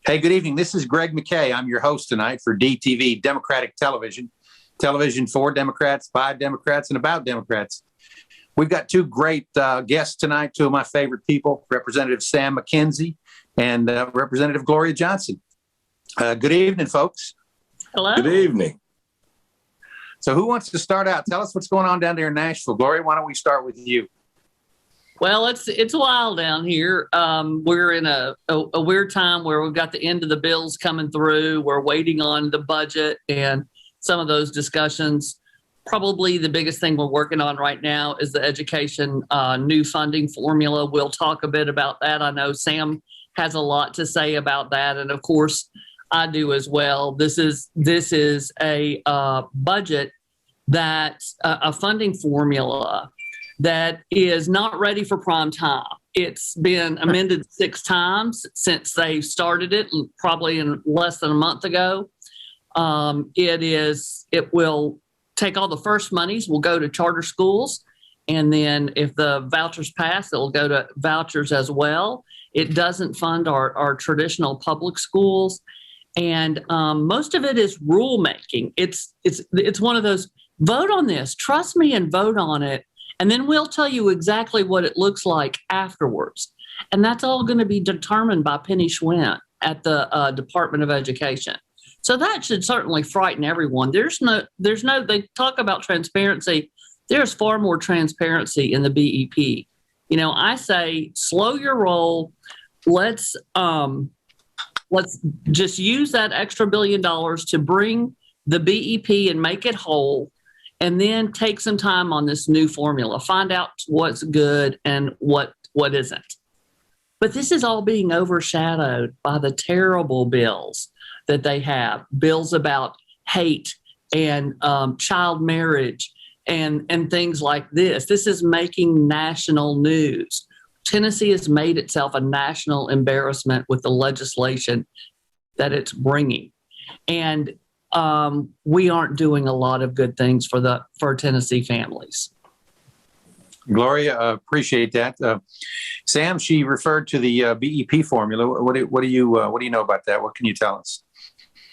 Hey, good evening. This is Greg McKay. I'm your host tonight for DTV Democratic Television. Television for Democrats, by Democrats, and about Democrats. We've got two great guests tonight, two of my favorite people, Representative Sam McKenzie and Representative Gloria Johnson. Good evening, folks. Hello. Good evening. So who wants to start out? Tell us what's going on down there in Nashville. Gloria, why don't we start with you? Well, it's wild down here. We're in a weird time where we've got the end of the bills coming through. We're waiting on the budget and some of those discussions. Probably the biggest thing we're working on right now is the education new funding formula. We'll talk a bit about that. I know Sam has a lot to say about that, and of course, I do as well. This is a budget that's a funding formula that is not ready for prime time. It's been amended 6 times since they started it, probably in less than a month ago. It will take all the first monies, will go to charter schools, and then if the vouchers pass, it will go to vouchers as well. It doesn't fund our traditional public schools, and most of it is rulemaking. It's one of those, vote on this, trust me and vote on it, and then we'll tell you exactly what it looks like afterwards. And that's all going to be determined by Penny Schwinn at the Department of Education. So that should certainly frighten everyone. They talk about transparency. There's far more transparency in the BEP. You know, I say, slow your roll. Let's just use that extra $1 billion to bring the BEP and make it whole. And then take some time on this new formula, find out what's good and what isn't. But this is all being overshadowed by the terrible bills that they have, bills about hate and child marriage and things like this. This is making national news. Tennessee has made itself a national embarrassment with the legislation that it's bringing. And we aren't doing a lot of good things for Tennessee families. Gloria, appreciate that. Sam, she referred to the BEP formula. What do you know about that? What can you tell us?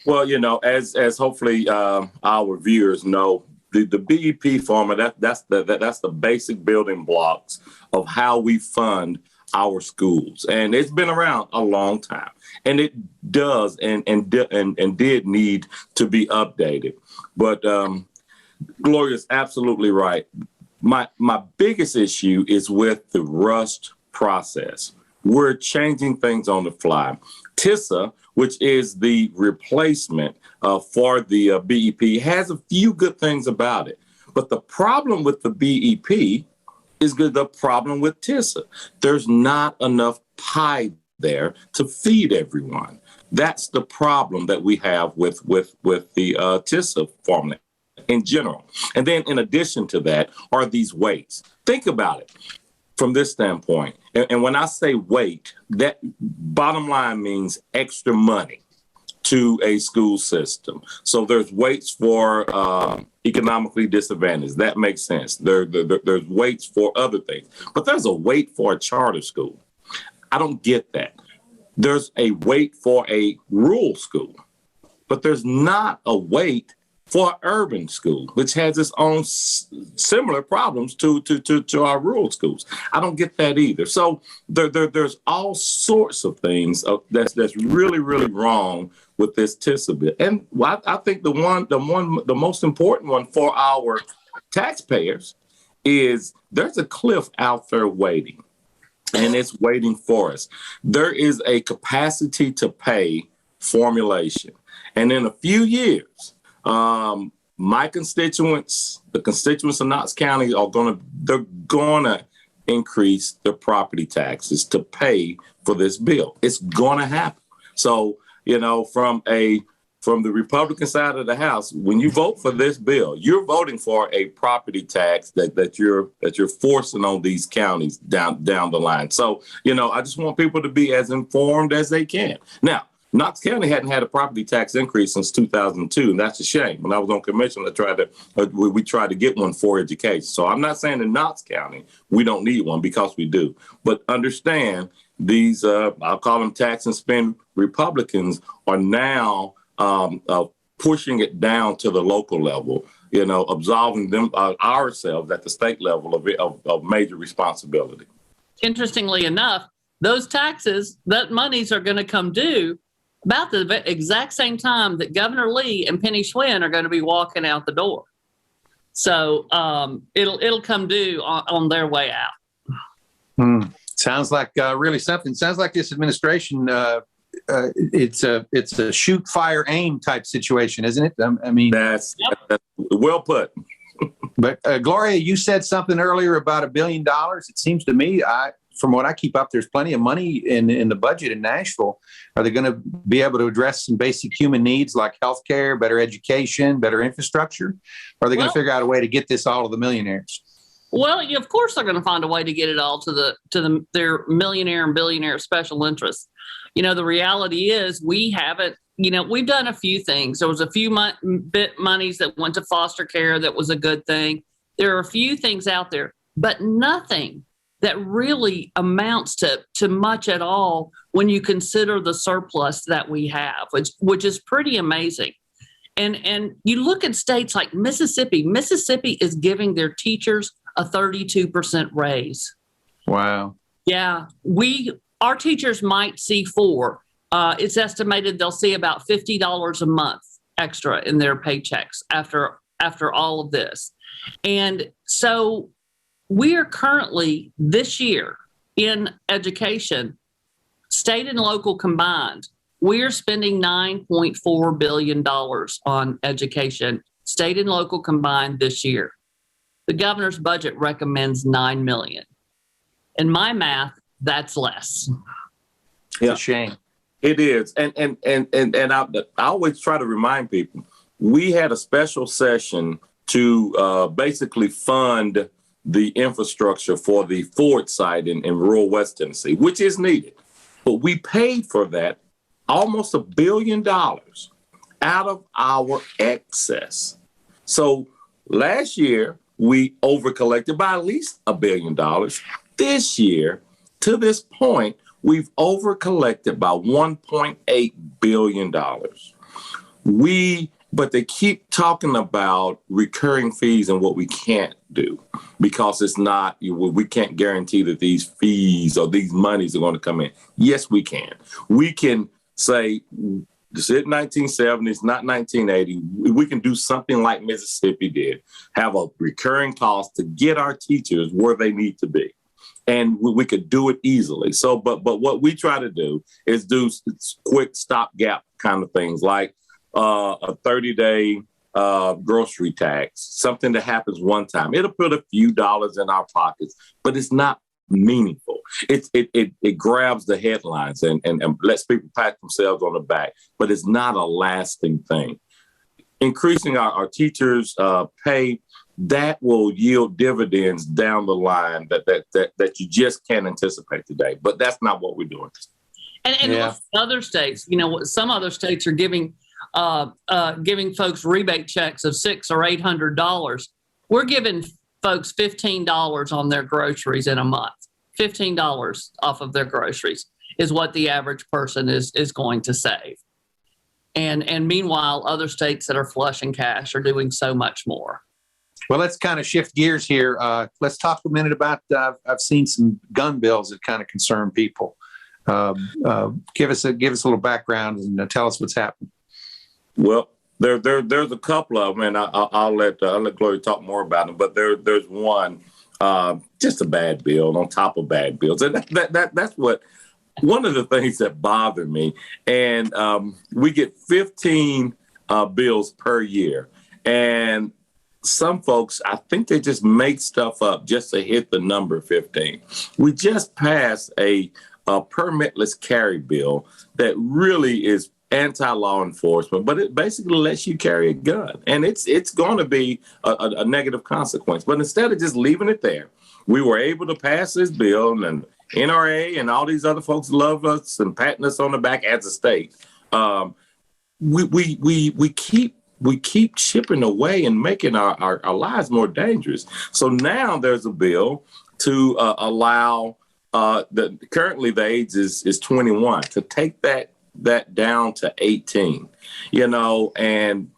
Well, you know, as hopefully our viewers know, the BEP formula, that's the basic building blocks of how we fund our schools, and it's been around a long time, and it does and did need to be updated. But Gloria's absolutely right. My biggest issue is with the rushed process. We're changing things on the fly. TISA, which is the replacement for the BEP, has a few good things about it, but the problem with the BEP is good. The problem with TISA, there's not enough pie there to feed everyone. That's the problem that we have with the TISA formula in general. And then in addition to that are these weights. Think about it from this standpoint. And when I say weight, that bottom line means extra money to a school system. So there's weights for economically disadvantaged. That makes sense. There's weights for other things. But there's a weight for a charter school. I don't get that. There's a weight for a rural school, but there's not a weight for an urban school, which has its own similar problems to our rural schools. I don't get that either. So there's all sorts of things that's really, really wrong with this TISA bill. And I think the most important one for our taxpayers is there's a cliff out there waiting, and it's waiting for us. There is a capacity to pay formulation, and in a few years, my constituents, the constituents of Knox County, they're gonna increase their property taxes to pay for this bill. It's gonna happen. So, you know, from the Republican side of the House, when you vote for this bill, you're voting for a property tax that you're forcing on these counties down the line. So, you know, I just want people to be as informed as they can. Now, Knox County hadn't had a property tax increase since 2002, and that's a shame. When I was on commission, we tried to get one for education. So I'm not saying in Knox County we don't need one, because we do. But understand these, I'll call them tax and spend Republicans, are now pushing it down to the local level, absolving them ourselves at the state level of major responsibility. Interestingly enough, those taxes, that monies are going to come due about the exact same time that Governor Lee and Penny Schwinn are going to be walking out the door. So it'll come due on their way out. Sounds like really something. Sounds like this administration. It's a shoot, fire, aim type situation, isn't it? I mean, that's well put. But Gloria, you said something earlier about $1 billion. It seems to me, from what I keep up, there's plenty of money in the budget in Nashville. Are they going to be able to address some basic human needs like healthcare, better education, better infrastructure? Or are they going to figure out a way to get this all to the millionaires? Well, of course they're going to find a way to get it all to their millionaire and billionaire special interests. The reality is we haven't. We've done a few things. There was a few monies that went to foster care. That was a good thing. There are a few things out there, but nothing that really amounts to much at all when you consider the surplus that we have, which is pretty amazing. And you look at states like Mississippi. Mississippi is giving their teachers a 32% raise. Wow. Yeah. Our teachers might see four. It's estimated they'll see about $50 a month extra in their paychecks after all of this. And so we are currently this year in education, state and local combined, we are spending $9.4 billion on education, state and local combined this year. The governor's budget recommends $9 million. In my math, that's less. It's a shame. It is. And I always try to remind people, we had a special session to basically fund the infrastructure for the Ford site in rural West Tennessee, which is needed. But we paid for that almost $1 billion out of our excess. So last year, we overcollected by at least $1 billion. This year, to this point, we've overcollected by $1.8 billion. But they keep talking about recurring fees and what we can't do because it's not, we can't guarantee that these fees or these monies are going to come in. Yes, we can. We can say, this is 1970s, not 1980. We can do something like Mississippi did, have a recurring cost to get our teachers where they need to be. And we could do it easily. So, but what we try to do is do quick stopgap kind of things like a 30-day grocery tax, something that happens one time. It'll put a few dollars in our pockets, but it's not meaningful. It grabs the headlines and lets people pat themselves on the back, but it's not a lasting thing. Increasing our teachers' pay, that will yield dividends down the line that you just can't anticipate today. But that's not what we're doing. And other states, some other states are giving folks rebate checks of $600 or $800. We're giving folks $15 on their groceries in a month. $15 off of their groceries is what the average person is going to save. And meanwhile, other states that are flush in cash are doing so much more. Well, let's kind of shift gears here. Let's talk a minute about, I've seen some gun bills that kind of concern people. Give us a little background and tell us what's happening. Well, there's a couple of them, and I'll let Gloria talk more about them. But there's one, just a bad bill on top of bad bills, and that's what one of the things that bother me. And we get 15 bills per year, and some folks, I think they just make stuff up just to hit the number 15. We just passed a permitless carry bill that really is anti-law enforcement, but it basically lets you carry a gun. And it's going to be a negative consequence. But instead of just leaving it there, we were able to pass this bill, and NRA and all these other folks love us and patting us on the back as a state. We keep chipping away and making our lives more dangerous. So now there's a bill to allow currently the age is 21. To take that down to 18, and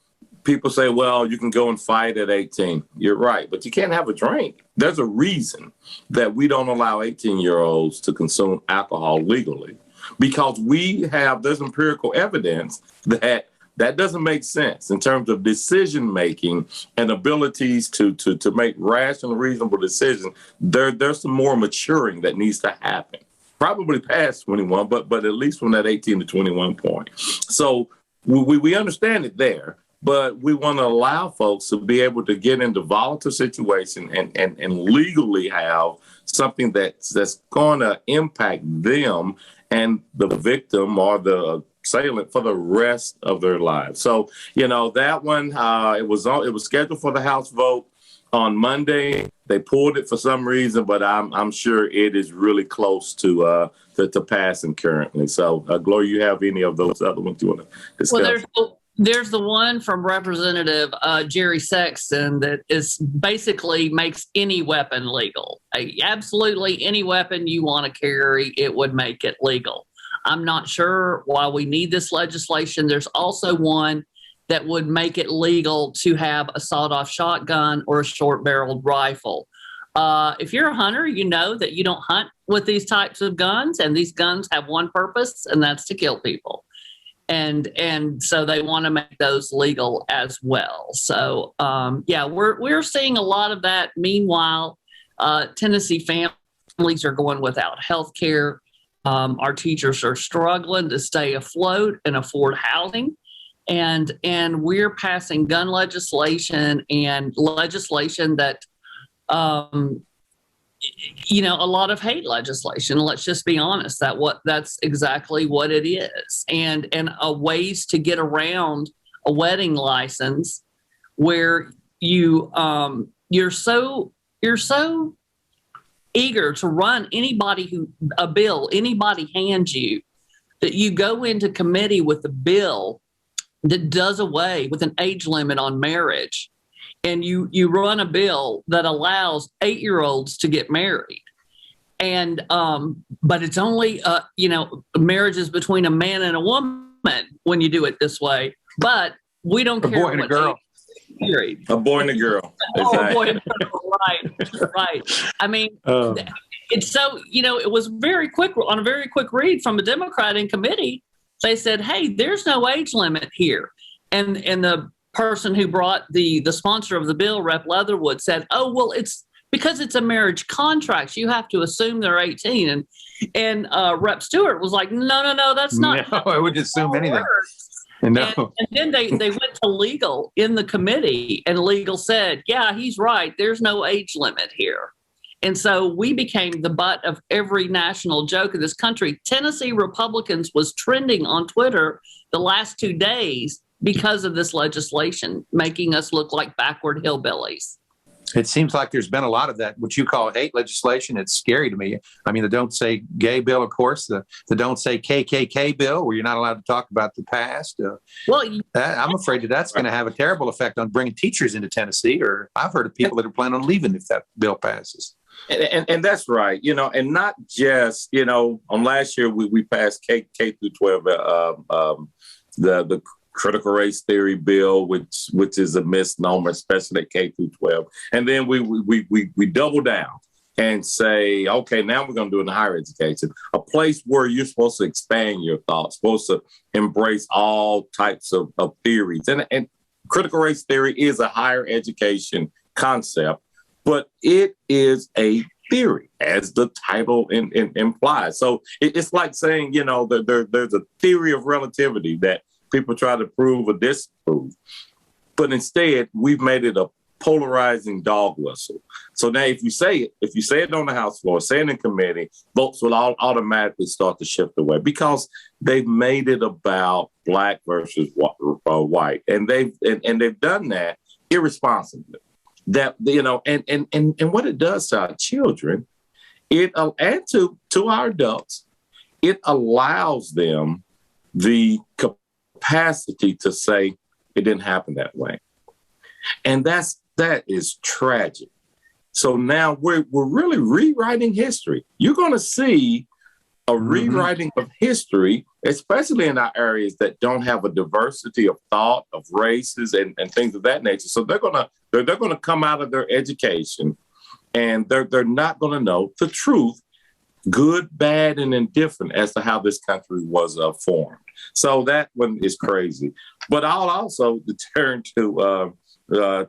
people say, well, you can go and fight at 18. You're right, but you can't have a drink. There's a reason that we don't allow 18-year-olds to consume alcohol legally, because there's empirical evidence that doesn't make sense in terms of decision-making and abilities to make rational, reasonable decisions. There's some more maturing that needs to happen, probably past 21, but at least from that 18 to 21 point. So we understand it there, but we want to allow folks to be able to get into volatile situations and legally have something that's going to impact them and the victim or the assailant for the rest of their lives. So, that one, it was scheduled for the House vote on Monday. They pulled it for some reason, but I'm sure it is really close to passing currently. So, Gloria, you have any of those other ones you want to discuss? Well, there's the one from Representative Jerry Sexton that is basically makes any weapon legal. Absolutely any weapon you want to carry, it would make it legal. I'm not sure why we need this legislation. There's also one that would make it legal to have a sawed-off shotgun or a short-barreled rifle. If you're a hunter, you know that you don't hunt with these types of guns, and these guns have one purpose, and that's to kill people. And so they want to make those legal as well. So, we're seeing a lot of that. Meanwhile, Tennessee families are going without health care. Our teachers are struggling to stay afloat and afford housing. And we're passing gun legislation and legislation that, a lot of hate legislation. Let's just be honest. That's exactly what it is. And ways to get around a wedding license where you're so eager to run anybody hands you that you go into committee with a bill that does away with an age limit on marriage. And you run a bill that allows 8-year-olds to get married. And, but it's only, marriages between a man and a woman when you do it this way. But we don't care. A boy and a girl. Married. A boy and a girl. Oh, a boy and a girl. Right. I mean, it's so, it was very quick, on a very quick read from a Democrat in committee. They said, hey, there's no age limit here. And the person who brought the sponsor of the bill, Rep. Leatherwood, said, oh, well, it's because it's a marriage contract. You have to assume they're 18. And Rep. Stewart was like, no, that's not. No, I would assume anything. No. And then they went to legal in the committee, and legal said, yeah, he's right. There's no age limit here. And so we became the butt of every national joke in this country. Tennessee Republicans was trending on Twitter the last 2 days because of this legislation, making us look like backward hillbillies. It seems like there's been a lot of that, what you call hate legislation. It's scary to me. I mean, the Don't Say Gay bill, of course, the Don't Say KKK bill, where you're not allowed to talk about the past. I'm afraid that's going to have a terrible effect on bringing teachers into Tennessee, or I've heard of people that are planning on leaving if that bill passes. And that's right, and not just, on last year, we passed K through 12, the critical race theory bill, which is a misnomer, especially at K through 12. And then we double down and say, okay, now we're going to do it in higher education, a place where you're supposed to expand your thoughts, supposed to embrace all types of theories. And critical race theory is a higher education concept, but it is a theory, as the title implies. So it's like saying, there's a theory of relativity that people try to prove or disprove. But instead, we've made it a polarizing dog whistle. So now if you say it on the House floor, say it in committee, votes will automatically start to shift away because they've made it about black versus white. And they've done that irresponsibly. That, and what it does to our children, and to our adults, it allows them the capacity to say it didn't happen that way. And that is tragic. So now we're really rewriting history. You're going to see a rewriting of history, especially in our areas that don't have a diversity of thought, of races, and things of that nature. So they're gonna come out of their education, and they're not going to know the truth, good, bad, and indifferent as to how this country was formed. So that one is crazy. But I'll also turn to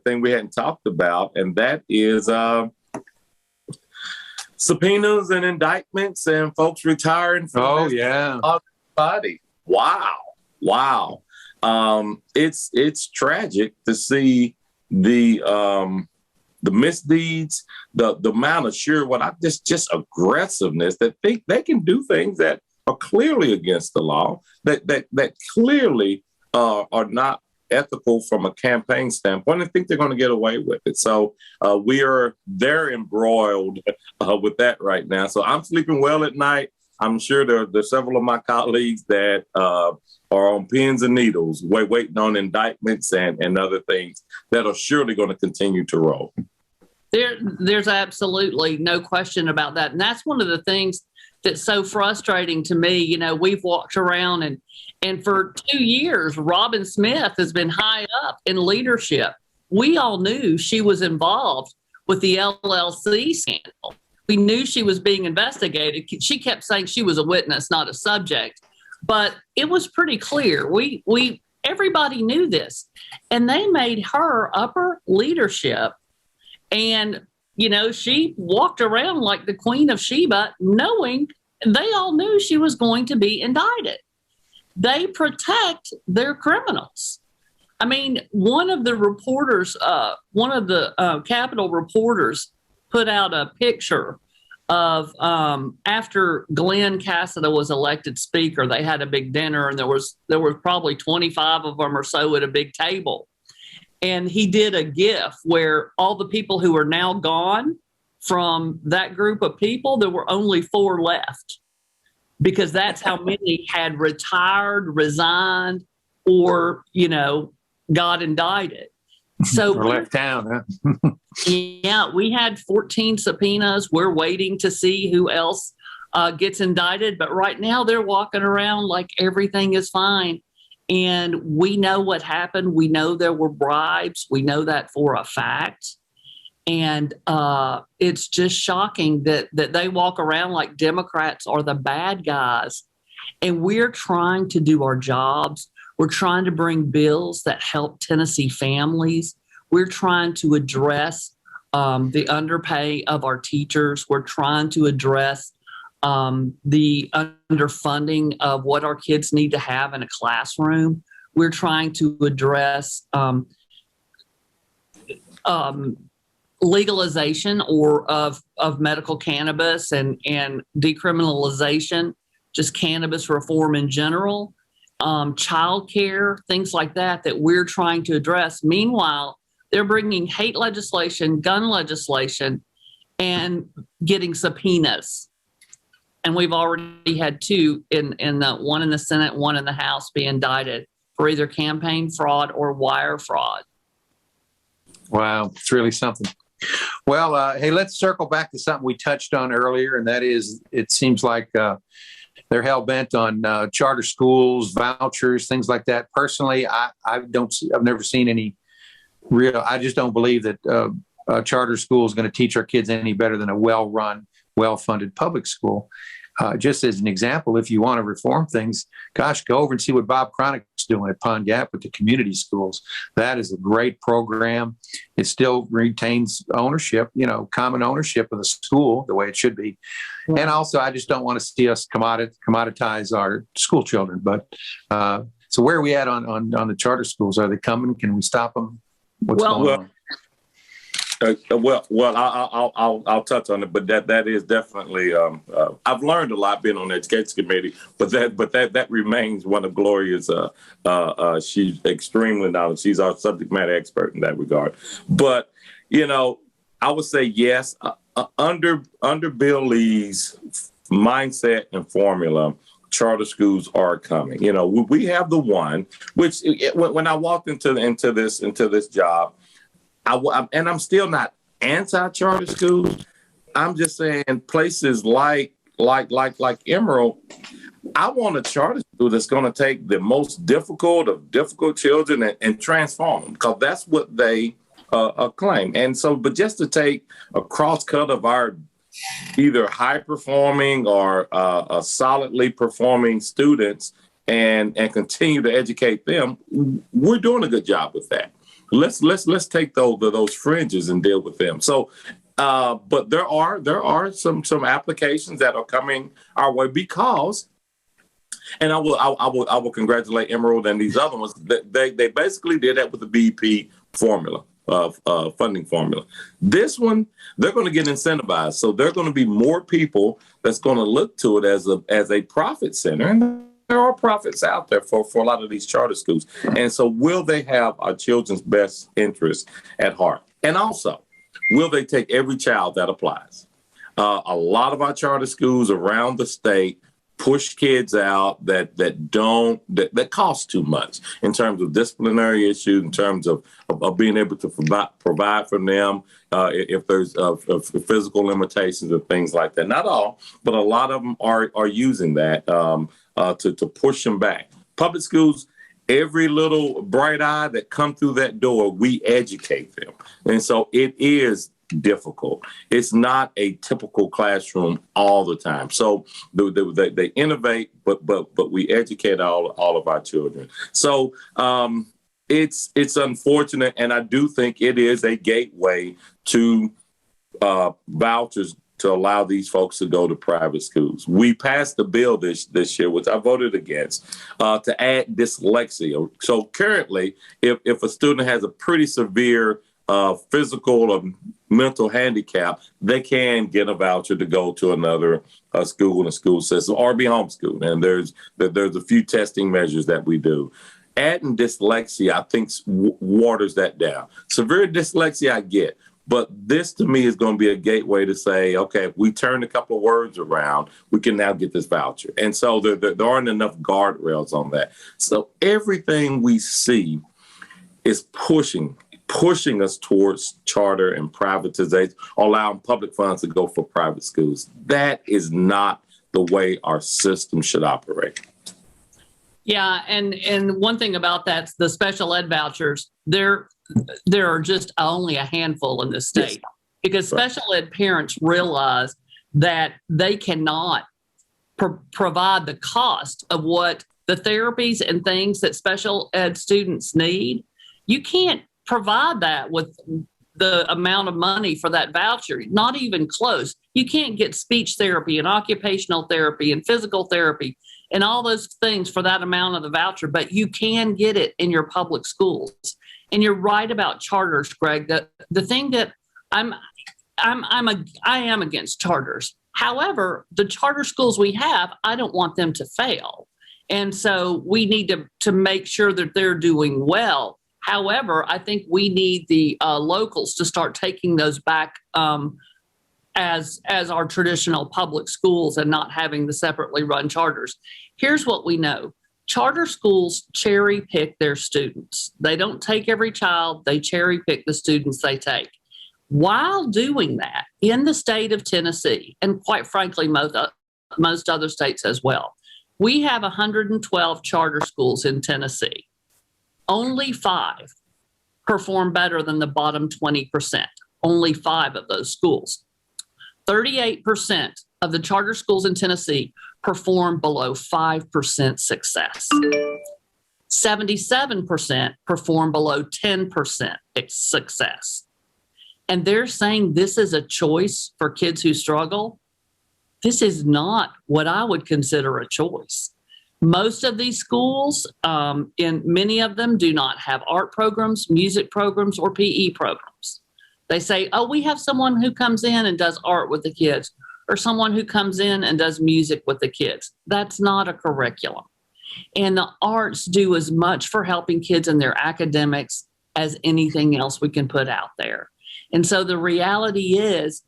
thing we hadn't talked about, and that is subpoenas and indictments and folks retiring from body. Wow. It's tragic to see the misdeeds, the amount of just aggressiveness that think they can do things that are clearly against the law, that clearly are not ethical from a campaign standpoint, and think they're going to get away with it. So they're embroiled with that right now. So I'm sleeping well at night. I'm sure there's several of my colleagues that are on pins and needles, waiting on indictments and other things that are surely going to continue to roll. There's absolutely no question about that. And that's one of the things that's so frustrating to me. You know, we've walked around and for 2 years, Robin Smith has been high up in leadership. We all knew she was involved with the LLC scandal. We knew she was being investigated. She kept saying she was a witness, not a subject, but it was pretty clear. Everybody knew this, and they made her upper leadership. And, you know, she walked around like the Queen of Sheba, knowing they all knew she was going to be indicted. They protect their criminals. I mean, one of the reporters, Capitol reporters put out a picture of after Glenn Cassida was elected speaker. They had a big dinner, and there was probably 25 of them or so at a big table. And he did a GIF where all the people who are now gone from that group of people, there were only 4 left, because that's how many had retired, resigned, or, you know, got indicted. So or left town. Huh? Yeah, we had 14 subpoenas. We're waiting to see who else gets indicted. But right now they're walking around like everything is fine. And we know what happened. We know there were bribes. We know that for a fact. And it's just shocking that they walk around like Democrats are the bad guys. And we're trying to do our jobs. We're trying to bring bills that help Tennessee families. We're trying to address the underpay of our teachers. We're trying to address the underfunding of what our kids need to have in a classroom. We're trying to address legalization of medical cannabis and decriminalization, just cannabis reform in general, childcare, things like that we're trying to address. Meanwhile, they're bringing hate legislation, gun legislation, and getting subpoenas. And we've already had 2 in the one in the Senate, one in the House be indicted for either campaign fraud or wire fraud. Wow, it's really something. Well, hey, let's circle back to something we touched on earlier, and that is, it seems like they're hell bent on charter schools, vouchers, things like that. Personally, I've never seen any real. I just don't believe that a charter school is going to teach our kids any better than a well-run, well-funded public school. Just as an example, if you want to reform things, gosh, go over and see what Bob Cronick's doing at Pond Gap with the community schools. That is a great program. It still retains ownership, common ownership of the school the way it should be. Yeah. And also, I just don't want to see us commoditize our school children. But so where are we at on the charter schools? Are they coming? Can we stop them? What's going on? I'll touch on it, but that is definitely. I've learned a lot being on the education committee, but that remains one of Gloria's. She's extremely knowledgeable. She's our subject matter expert in that regard. But I would say yes. Under Bill Lee's mindset and formula, charter schools are coming. We have the one which when I walked into this job. And I'm still not anti-charter schools. I'm just saying places like Emerald, I want a charter school that's going to take the most difficult of difficult children and transform them, because that's what they claim. And so, but just to take a cross cut of our either high performing or solidly performing students and continue to educate them, we're doing a good job with that. Let's take those fringes and deal with them. So, but there are some applications that are coming our way because, and I will congratulate Emerald and these other ones. They basically did that with the BEP formula, funding formula. This one, they're going to get incentivized, so there are going to be more people that's going to look to it as a profit center. And there are profits out there for a lot of these charter schools. And so will they have our children's best interests at heart? And also, will they take every child that applies? A lot of our charter schools around the state push kids out that cost too much in terms of disciplinary issues, in terms of being able to provide for them if there's physical limitations and things like that. Not all, but a lot of them are using that to push them back. Public schools, every little bright eye that come through that door, we educate them. And so it is difficult. It's not a typical classroom all the time. So they innovate, but we educate all of our children. So it's unfortunate, and I do think it is a gateway to vouchers to allow these folks to go to private schools. We passed the bill this year, which I voted against, to add dyslexia. So currently, if a student has a pretty severe physical or mental handicap, they can get a voucher to go to another school in the school system or be homeschooled. And there's a few testing measures that we do. Adding dyslexia, I think, waters that down. Severe dyslexia, I get. But this, to me, is going to be a gateway to say, okay, if we turn a couple of words around, we can now get this voucher. And so there aren't enough guardrails on that. So everything we see is pushing us towards charter and privatization, allowing public funds to go for private schools. That is not the way our system should operate. Yeah, and one thing about that, the special ed vouchers, there are just only a handful in the state. Yes. Because special ed parents realize that they cannot provide the cost of what the therapies and things that special ed students need. You can't provide that with the amount of money for that voucher, not even close. You can't get speech therapy and occupational therapy and physical therapy and all those things for that amount of the voucher, but you can get it in your public schools. And you're right about charters, Greg. The thing that I am against charters. However, the charter schools we have, I don't want them to fail. And so we need to make sure that they're doing well. However, I think we need the locals to start taking those back as our traditional public schools and not having the separately run charters. Here's what we know. Charter schools cherry pick their students. They don't take every child. They cherry pick the students they take. While doing that, in the state of Tennessee, and quite frankly, most other states as well, we have 112 charter schools in Tennessee. Only 5 perform better than the bottom 20%. Only 5 of those schools. 38% of the charter schools in Tennessee perform below 5% success. 77% perform below 10% success. And they're saying this is a choice for kids who struggle. This is not what I would consider a choice. Most of these schools, in many of them, do not have art programs, music programs, or PE programs. They say, oh, we have someone who comes in and does art with the kids, or someone who comes in and does music with the kids. That's not a curriculum. And the arts do as much for helping kids in their academics as anything else we can put out there. And so the reality is,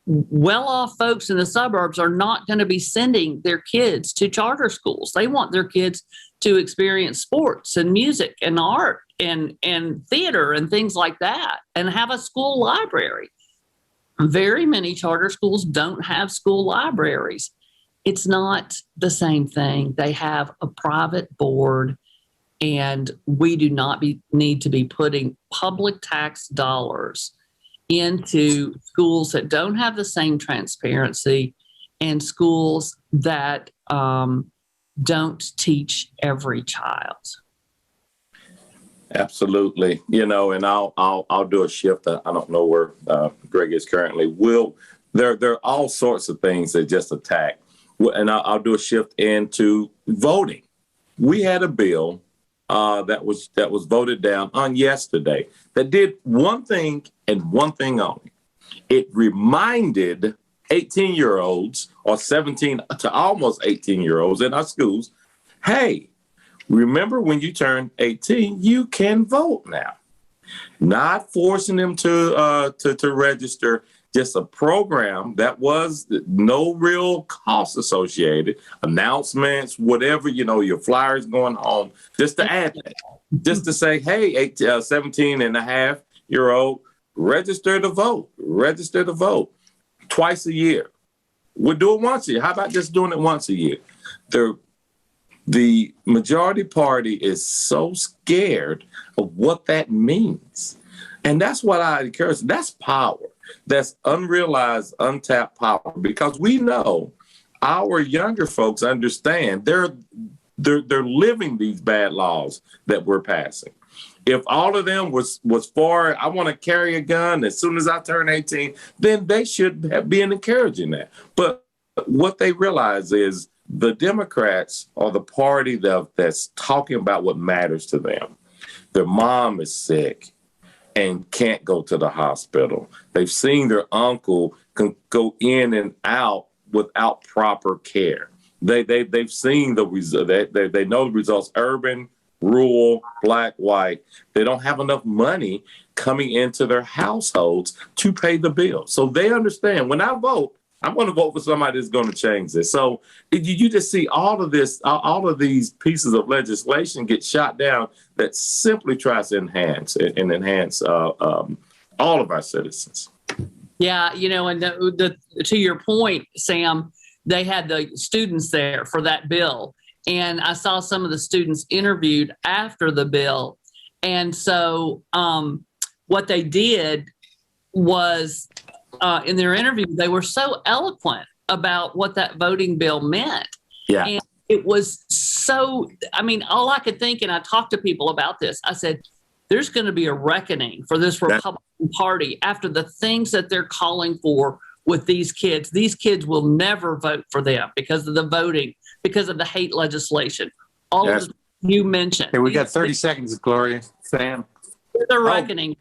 well-off folks in the suburbs are not going to be sending their kids to charter schools. They want their kids to experience sports and music and art and theater and things like that, and have a school library. Very many charter schools don't have school libraries. It's not the same thing. They have a private board, and we do not need to be putting public tax dollars into schools that don't have the same transparency and schools that don't teach every child. Absolutely. And I'll do a shift. I don't know where Greg is currently. There are all sorts of things that just attack. And I'll do a shift into voting. We had a bill that was voted down on yesterday that did one thing and one thing only. It reminded 18-year-olds or 17 to almost 18-year-olds in our schools, hey, remember when you turn 18, you can vote now. Not forcing them to register, just a program that was no real cost associated, announcements, whatever, your flyers going home, just to add that. Just to say, hey, 17 and a half year old, register to vote twice a year. We'll do it once a year. How about just doing it once a year? The majority party is so scared of what that means. And that's what I encourage. That's power. That's unrealized, untapped power, because we know our younger folks understand they're living these bad laws that we're passing. If all of them was for, I want to carry a gun as soon as I turn 18, then they should have been encouraging that. But what they realize is the Democrats are the party that's talking about what matters to them. Their mom is sick and can't go to the hospital. They've seen their uncle can go in and out without proper care. They've seen the result. They know the results. Urban, rural, black, white. They don't have enough money coming into their households to pay the bill. So they understand when I vote, I'm going to vote for somebody that's going to change this. So you just see all of this, all of these pieces of legislation get shot down that simply tries to enhance all of our citizens. Yeah, and to your point, Sam, they had the students there for that bill. And I saw some of the students interviewed after the bill. And so what they did was in their interview, they were so eloquent about what that voting bill meant. Yeah. And it was so, all I could think, and I talked to people about this, I said, there's going to be a reckoning for this Republican Party after the things that they're calling for with these kids. These kids will never vote for them because of the voting, because of the hate legislation. All of the you mentioned. Hey, we got 30 seconds, Gloria. Sam. The reckoning.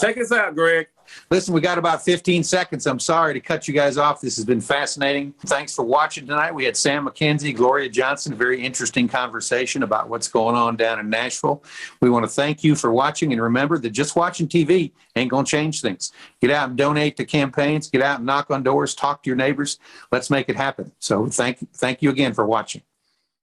Take us out, Greg. Listen, we got about 15 seconds. I'm sorry to cut you guys off. This has been fascinating. Thanks for watching tonight. We had Sam McKenzie, Gloria Johnson, a very interesting conversation about what's going on down in Nashville. We want to thank you for watching, and remember that just watching TV ain't going to change things. Get out and donate to campaigns. Get out and knock on doors. Talk to your neighbors. Let's make it happen. So thank you again for watching.